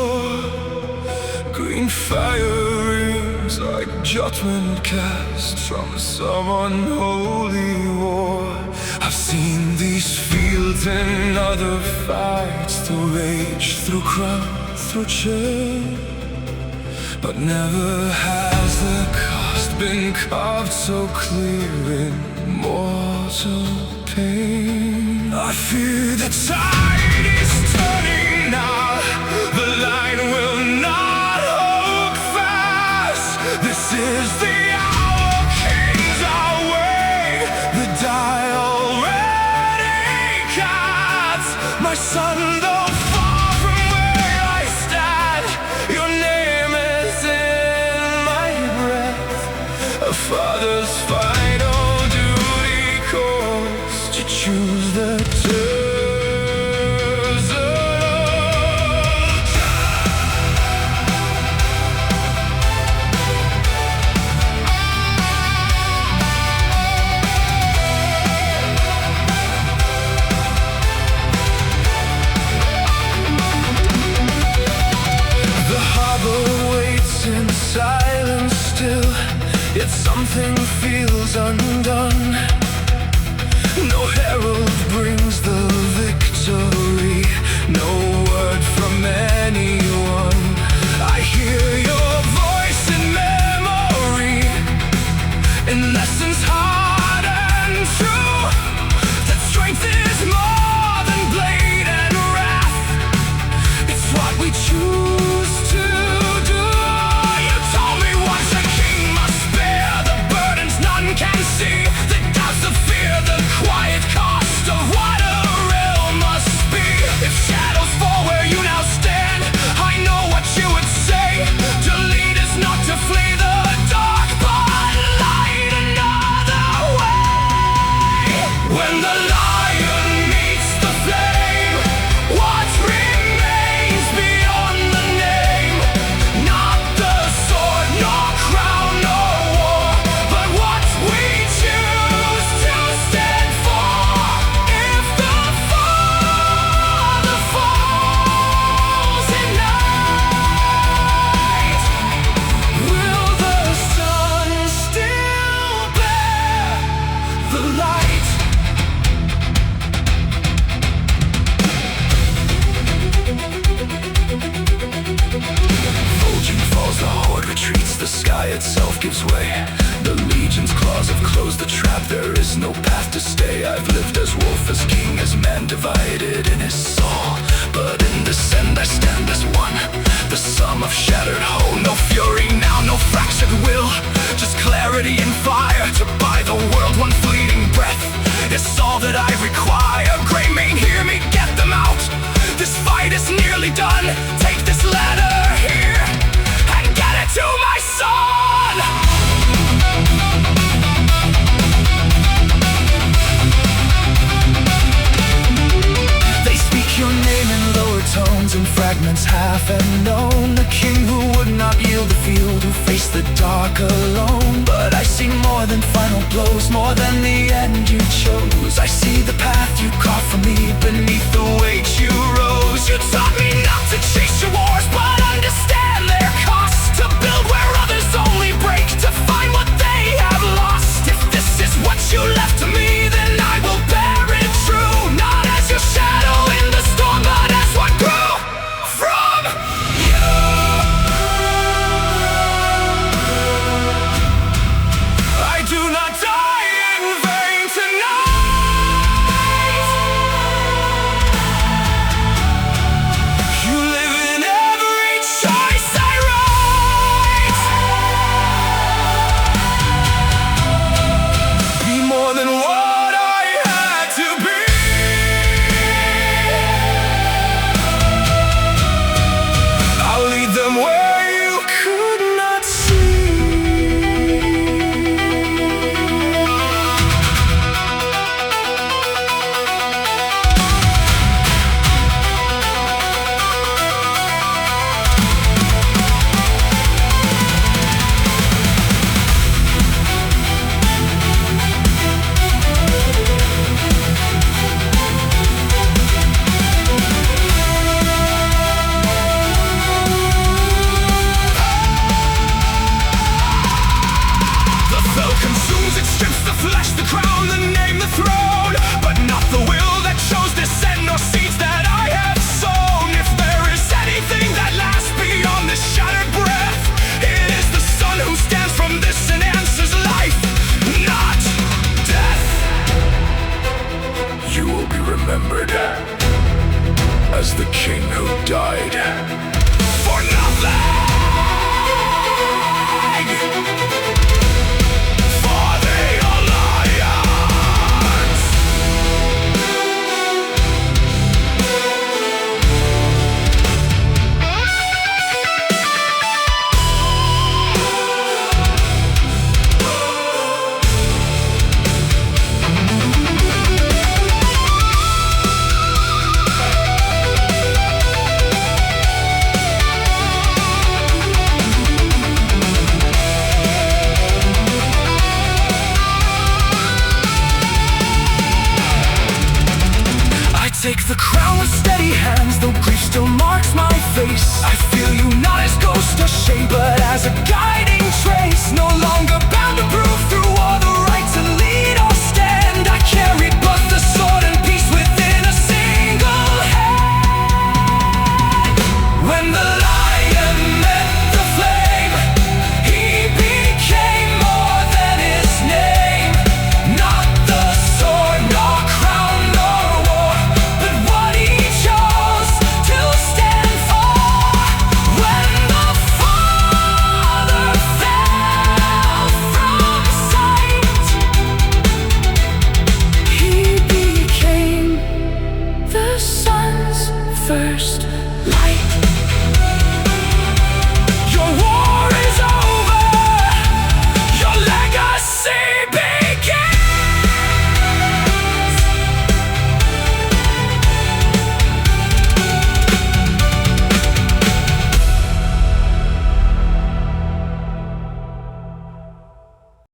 shore. Green fire is like judgment cast from some unholy war. I've seen these fields in other fights to rage through crown, through chain, but never has the cost been carved so clear in mortal pain. I fear the tide is turning now. The line will not hold fast. This is the hour, kings our way. The die already cast. My son, though far from where I stand, your name is in my breath. A father's final duty calls to choose the turn. Silence still, yet something feels undone. No herald brings the victory, no word from anyone. I hear your voice in memory, in lessons hard and true, that strength is more than blade and wrath. It's what we choose to do. Can see the doubts, the fear, the quiet cost of what a realm must be. If shadows fall where you now stand, I know what you would say. To lead is not to flee the dark, but light another way. When the lion meets the flame, what remains beyond the name? Not the sword, nor crown, nor war, but what we choose to stand for. If the Father falls at night, will the sun still bear the light? Fulging falls, the horde retreats, the sky itself gives way. The legion's claws have closed the trap, there is no path to stay. I've lived as wolf, as king, as man, divided in his soul. But in this end I stand as one, the sum of shattered whole. No fury now, no fractured will, just clarity and fire. To buy the world one fleeting breath is all that I require. Grey Mane, hear me, get them out. This fight is nearly done. Take this letter here and get it to my son. They speak your name in lower tones, in fragments half unknown. The king who would not yield the field, who faced the dark alone. But I see more than final blows, more than the end you chose. I see the path you carved for me, beneath the weight you rose. You taught me not to chase your wars,